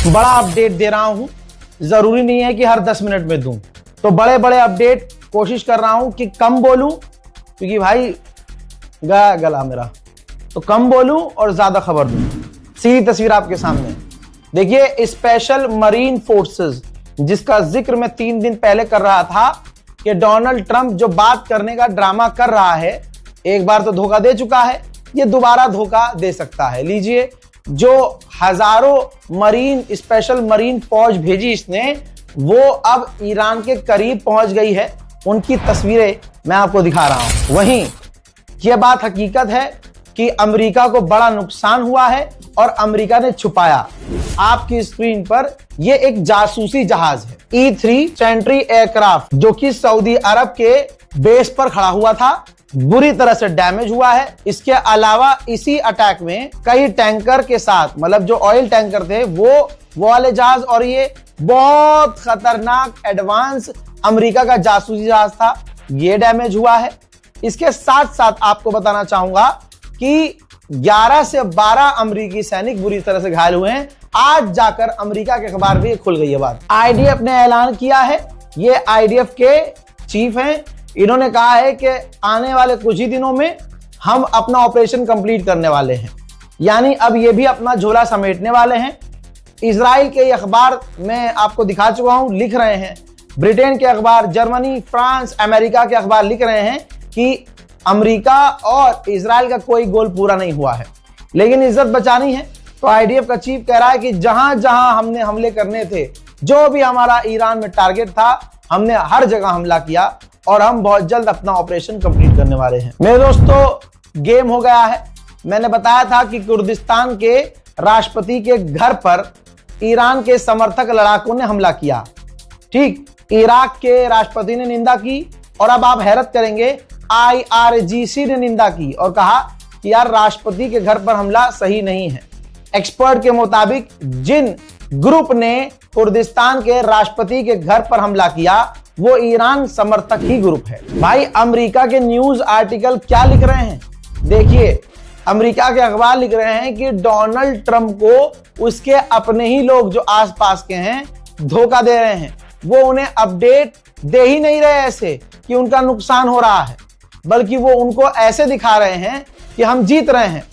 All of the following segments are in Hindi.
बड़ा अपडेट दे रहा हूं, जरूरी नहीं है कि हर 10 मिनट में दूं, तो बड़े बड़े अपडेट कोशिश कर रहा हूं कि कम बोलूं, क्योंकि भाई गला मेरा, तो कम बोलूं और ज्यादा खबर दूं। सीधी तस्वीर आपके सामने देखिए। स्पेशल मरीन फोर्सेस, जिसका जिक्र मैं 3 दिन पहले कर रहा था कि डोनाल्ड ट्रंप जो बात करने का ड्रामा कर रहा है, एक बार तो धोखा दे चुका है, ये दोबारा धोखा दे सकता है। लीजिए, जो हजारों मरीन, स्पेशल मरीन फौज भेजी इसने, वो अब ईरान के करीब पहुंच गई है। उनकी तस्वीरें मैं आपको दिखा रहा हूं। वहीं यह बात हकीकत है कि अमेरिका को बड़ा नुकसान हुआ है और अमेरिका ने छुपाया। आपकी स्क्रीन पर यह एक जासूसी जहाज है, E-3 सेंट्री एयरक्राफ्ट, जो कि सऊदी अरब के बेस पर खड़ा हुआ था, बुरी तरह से डैमेज हुआ है। इसके अलावा इसी अटैक में कई टैंकर के साथ, मतलब जो ऑयल टैंकर थे वो वाले जहाज, और ये बहुत खतरनाक एडवांस अमेरिका का जासूसी जहाज था, ये डैमेज हुआ है। इसके साथ साथ आपको बताना चाहूंगा कि 11 से 12 अमेरिकी सैनिक बुरी तरह से घायल हुए हैं। आज जाकर अमेरिका के अखबार भी खुल गई है बात। आईडीएफ ने ऐलान किया है, ये आईडीएफ के चीफ हैं, इन्होंने कहा है कि आने वाले कुछ ही दिनों में हम अपना ऑपरेशन कंप्लीट करने वाले हैं, यानी अब ये भी अपना झोला समेटने वाले हैं। इजराइल के अखबार मैं आपको दिखा चुका हूं, लिख रहे हैं, ब्रिटेन के अखबार, जर्मनी, फ्रांस, अमेरिका के अखबार लिख रहे हैं कि अमेरिका और इजराइल का कोई गोल पूरा नहीं हुआ है, लेकिन इज्जत बचानी है। तो आईडीएफ का चीफ कह रहा है कि जहां जहां हमने हमले करने थे, जो भी हमारा ईरान में टारगेट था, हमने हर जगह हमला किया और हम बहुत जल्द अपना ऑपरेशन कंप्लीट करने वाले हैं। मेरे दोस्तों, गेम हो गया है। मैंने बताया था कि कुर्दिस्तान के राष्ट्रपति के घर पर ईरान के समर्थक लड़ाकों ने हमला किया। ठीक, इराक के राष्ट्रपति ने निंदा की, और अब आप हैरत करेंगे, IRGC ने निंदा की और कहा कि यार, राष्ट्रपति के घर पर हमला सही नहीं है। एक्सपर्ट के मुताबिक जिन ग्रुप ने कुर्दिस्तान के राष्ट्रपति के घर पर हमला किया, वो ईरान समर्थक ही ग्रुप है। भाई, अमेरिका के न्यूज आर्टिकल क्या लिख रहे हैं देखिए। अमेरिका के अखबार लिख रहे हैं कि डोनाल्ड ट्रंप को उसके अपने ही लोग जो आसपास के हैं धोखा दे रहे हैं। वो उन्हें अपडेट दे ही नहीं रहे ऐसे कि उनका नुकसान हो रहा है, बल्कि वो उनको ऐसे दिखा रहे हैं कि हम जीत रहे हैं।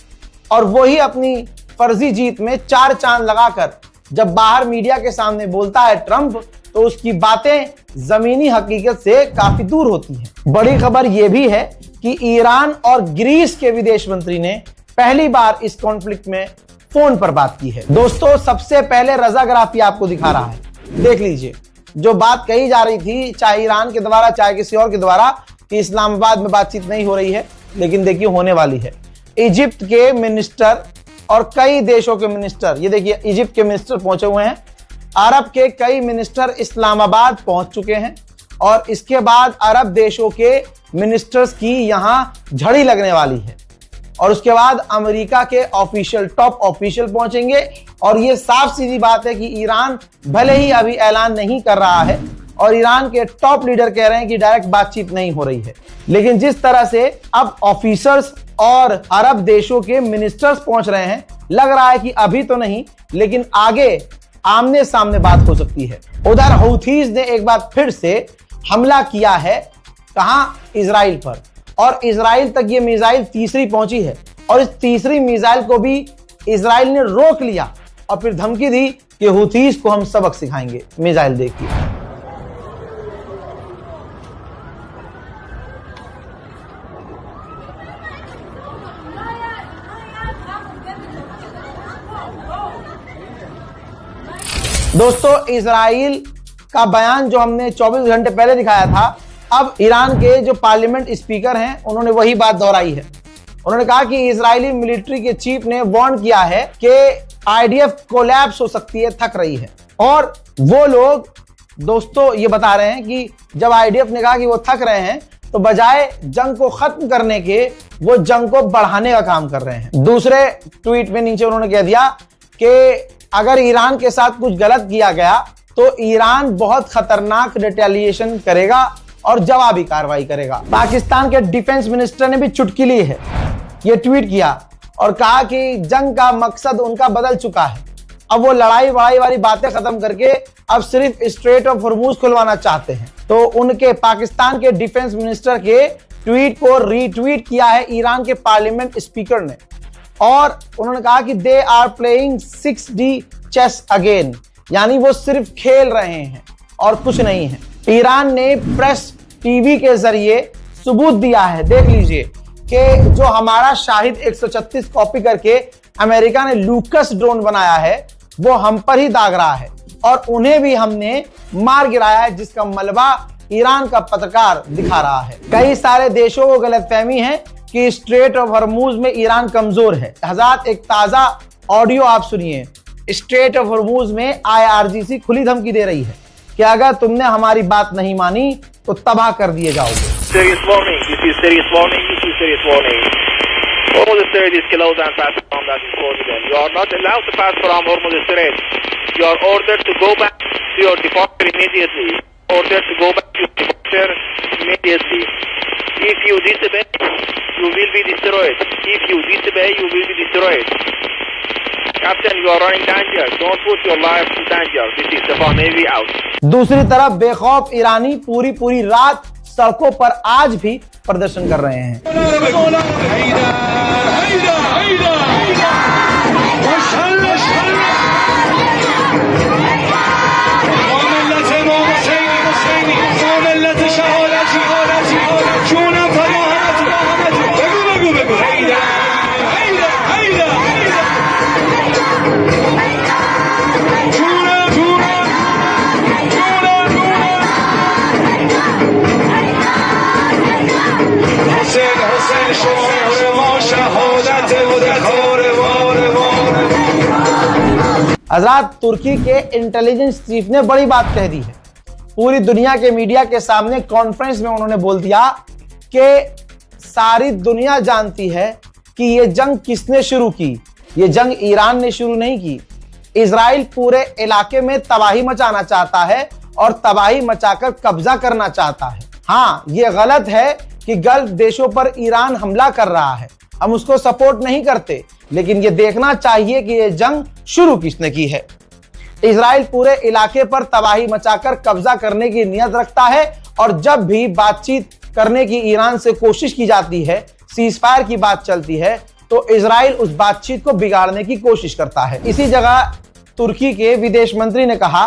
और वही अपनी फर्जी जीत में 4 चांद लगाकर जब बाहर मीडिया के सामने बोलता है ट्रंप, तो उसकी बातें जमीनी हकीकत से काफी दूर होती हैं। बड़ी खबर यह भी है कि ईरान और ग्रीस के विदेश मंत्री ने पहली बार इस कॉन्फ्लिक्ट में फोन पर बात की है। दोस्तों, सबसे पहले रजाग्राफी आपको दिखा रहा है, देख लीजिए। जो बात कही जा रही थी, चाहे ईरान के द्वारा चाहे किसी और के द्वारा, कि इस्लामाबाद में बातचीत नहीं हो रही है, लेकिन देखिए होने वाली है। इजिप्ट के मिनिस्टर और कई देशों के मिनिस्टर, ये देखिए इजिप्ट के मिनिस्टर पहुंचे हुए हैं, अरब के कई मिनिस्टर इस्लामाबाद पहुंच चुके हैं, और इसके बाद अरब देशों के मिनिस्टर्स की यहां झड़ी लगने वाली है। और उसके बाद अमेरिका के ऑफिशियल, टॉप ऑफिशियल पहुंचेंगे। और ये साफ सीधी बात है कि ईरान भले ही अभी ऐलान नहीं कर रहा है, और ईरान के टॉप लीडर कह रहे हैं कि डायरेक्ट बातचीत नहीं हो रही है, लेकिन जिस तरह से अब ऑफिसर्स और अरब देशों के मिनिस्टर्स पहुंच रहे हैं, लग रहा है कि अभी तो नहीं, लेकिन आगे आमने सामने बात हो सकती है। उधर हूथीज ने एक बार फिर से हमला किया है, कहां? इजराइल पर, और इजराइल तक ये मिसाइल तीसरी पहुंची है, और इस तीसरी मिसाइल को भी इजराइल ने रोक लिया और फिर धमकी दी कि हूथीज को हम सबक सिखाएंगे। मिसाइल देखिए। दोस्तों, इजराइल का बयान जो हमने 24 घंटे पहले दिखाया था, अब ईरान के जो पार्लियामेंट स्पीकर हैं, उन्होंने वही बात दोहराई है। उन्होंने कहा कि इजरायली मिलिट्री के चीफ ने वार्न किया है कि आईडीएफ कोलैप्स हो सकती है, थक रही है। और वो लोग दोस्तों ये बता रहे हैं कि जब आईडीएफ ने कहा कि वो थक रहे हैं, तो बजाय जंग को खत्म करने के, वो जंग को बढ़ाने का काम कर रहे हैं। दूसरे ट्वीट में नीचे उन्होंने कह दिया कि अगर ईरान के साथ कुछ गलत किया गया तो ईरान बहुत खतरनाक रिटेलिएशन करेगा और जवाबी कार्रवाई करेगा। पाकिस्तान के डिफेंस मिनिस्टर ने भी चुटकी ली है, ये ट्वीट किया और कहा कि जंग का मकसद उनका बदल चुका है, अब वो लड़ाई वड़ाई वाली बातें खत्म करके अब सिर्फ स्ट्रेट ऑफ हॉर्मूज खुलवाना चाहते हैं। तो उनके पाकिस्तान के डिफेंस मिनिस्टर के ट्वीट को रीट्वीट किया है ईरान के पार्लियामेंट स्पीकर ने, और उन्होंने कहा कि they are playing 6D chess again, यानी वो सिर्फ खेल रहे हैं और कुछ नहीं है। ईरान ने प्रेस टीवी के जरिए सबूत दिया है, देख लीजिए, कि जो हमारा शाहिद 136 कॉपी करके अमेरिका ने लूकस ड्रोन बनाया है वो हम पर ही दाग रहा है, और उन्हें भी हमने मार गिराया है, जिसका मलबा ईरान का पत्रकार दिखा रहा है। कई सारे देशों को गलतफहमी है कि स्ट्रेट ऑफ हॉर्मूज में ईरान कमजोर है। हज़रात, एक ताजा ऑडियो आप सुनिए। स्ट्रेट ऑफ हॉर्मूज में IRGC खुली धमकी दे रही है कि अगर तुमने हमारी बात नहीं मानी तो तबाह कर दिए जाओगे। Serious warning, this is serious warning, this is serious warning. Hormuz Strait is closed and pass from that is possible. You are not allowed to pass from Hormuz Strait. You are ordered to go back to your departure immediately. Ordered to go back to your departure immediately. If you disobey, you will be destroyed. If you disobey, you will be destroyed. Captain, you are running danger. Don't put your life to danger. This is the Navy out. दूसरी तरफ बेखौफ ईरानी पूरी रात सड़कों पर आज भी प्रदर्शन कर रहे हैं। हज़रात, तुर्की के इंटेलिजेंस चीफ ने बड़ी बात कह दी है। पूरी दुनिया के मीडिया के सामने कॉन्फ्रेंस में उन्होंने बोल दिया कि सारी दुनिया जानती है कि ये जंग किसने शुरू की। ये जंग ईरान ने शुरू नहीं की। इजराइल पूरे इलाके में तबाही मचाना चाहता है और तबाही मचाकर कब्जा करना चाहता है। हाँ, ये गलत है कि गल्फ देशों पर ईरान हमला कर रहा है, हम उसको सपोर्ट नहीं करते, लेकिन ये देखना चाहिए कि ये जंग शुरू किसने की है। इजराइल पूरे इलाके पर तबाही मचाकर कब्जा करने की नियत रखता है, और जब भी बातचीत करने की ईरान से कोशिश की जाती है, सीजफायर की बात चलती है, तो इजराइल उस बातचीत को बिगाड़ने की कोशिश करता है। इसी जगह तुर्की के विदेश मंत्री ने कहा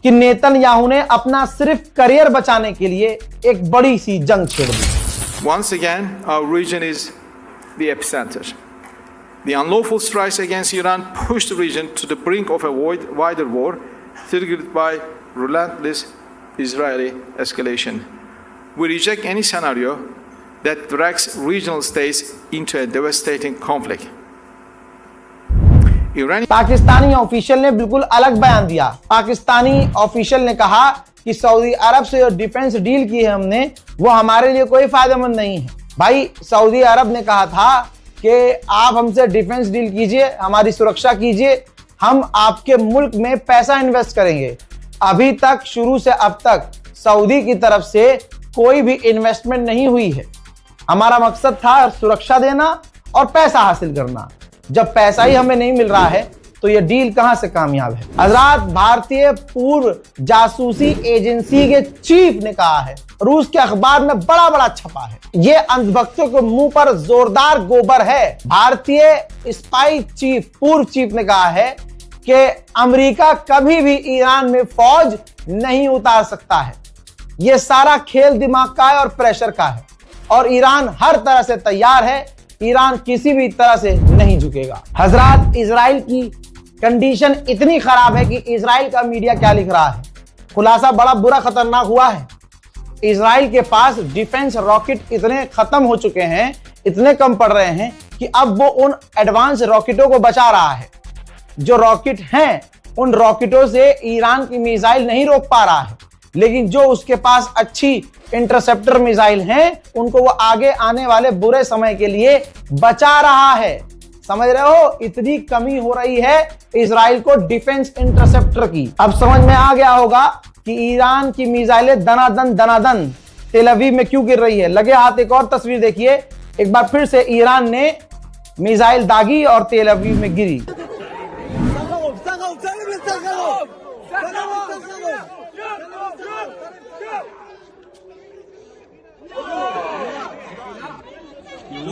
कि नेतन्याहू ने अपना सिर्फ करियर बचाने के लिए एक बड़ी सी जंग छेड़ दी। Once again, our region is the epicenter. The unlawful strikes against Iran pushed the region to the brink of a wider war, triggered by relentless Israeli escalation. We reject any scenario that drags regional states into a devastating conflict. Pakistani official ने बिल्कुल अलग बयान दिया। पाकिस्तानी ऑफिशियल ने कहा कि सऊदी अरब से जो डिफेंस डील की है हमने, वो हमारे लिए कोई फायदेमंद नहीं है। भाई, सऊदी अरब ने कहा था कि आप हमसे डिफेंस डील कीजिए, हमारी सुरक्षा कीजिए, हम आपके मुल्क में पैसा इन्वेस्ट करेंगे। अभी तक शुरू से अब तक सऊदी की तरफ से कोई भी इन्वेस्टमेंट नहीं हुई है। हमारा मकसद था सुरक्षा देना और पैसा हासिल करना। जब पैसा ही हमें नहीं मिल रहा है तो ये डील कहां से कामयाब है। हजरात, भारतीय पूर्व जासूसी एजेंसी के चीफ ने कहा है, रूस के अखबार में बड़ा छपा है, ये अंधभक्तों के मुंह पर जोरदार गोबर है। भारतीय स्पाई चीफ, पूर्व चीफ ने कहा है कि अमेरिका कभी भी ईरान में फौज नहीं उतार सकता है। ये सारा खेल दिमाग का है और प्रेशर का है, और ईरान हर तरह से तैयार है। ईरान किसी भी तरह से नहीं झुकेगा। हजरात, इजराइल की कंडीशन इतनी खराब है कि इजराइल का मीडिया क्या लिख रहा है, खुलासा बड़ा बुरा खतरनाक हुआ है। इजराइल के पास डिफेंस रॉकेट इतने खत्म हो चुके हैं, इतने कम पड़ रहे हैं कि अब वो उन एडवांस रॉकेटों को बचा रहा है। जो रॉकेट हैं, उन रॉकेटों से ईरान की मिसाइल नहीं रोक पा रहा है, लेकिन जो उसके पास अच्छी इंटरसेप्टर मिसाइल हैं, उनको वो आगे आने वाले बुरे समय के लिए बचा रहा है। समझ रहे हो, इतनी कमी हो रही है इजराइल को डिफेंस इंटरसेप्टर की। अब समझ में आ गया होगा कि ईरान की मिसाइलें दनादन तेल अवीव में क्यों गिर रही है। लगे हाथ एक और तस्वीर देखिए, एक बार फिर से ईरान ने मिसाइल दागी और तेल अवीव में गिरी।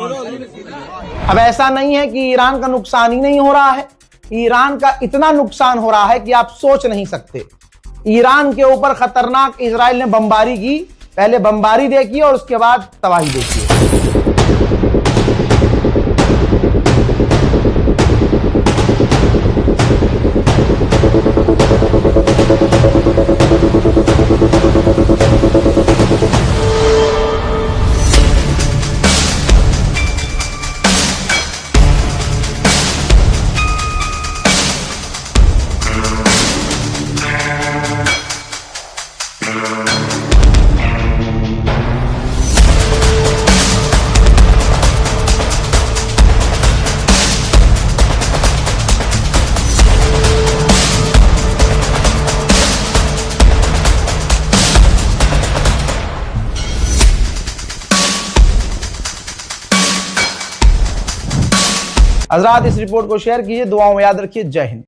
अब ऐसा नहीं है कि ईरान का नुकसान ही नहीं हो रहा है, ईरान का इतना नुकसान हो रहा है कि आप सोच नहीं सकते। ईरान के ऊपर खतरनाक इजराइल ने बमबारी की, पहले बमबारी देखिए और उसके बाद तबाही देखिए। हजरात इस रिपोर्ट को शेयर कीजिए, दुआओं में याद रखिए। जय हिंद।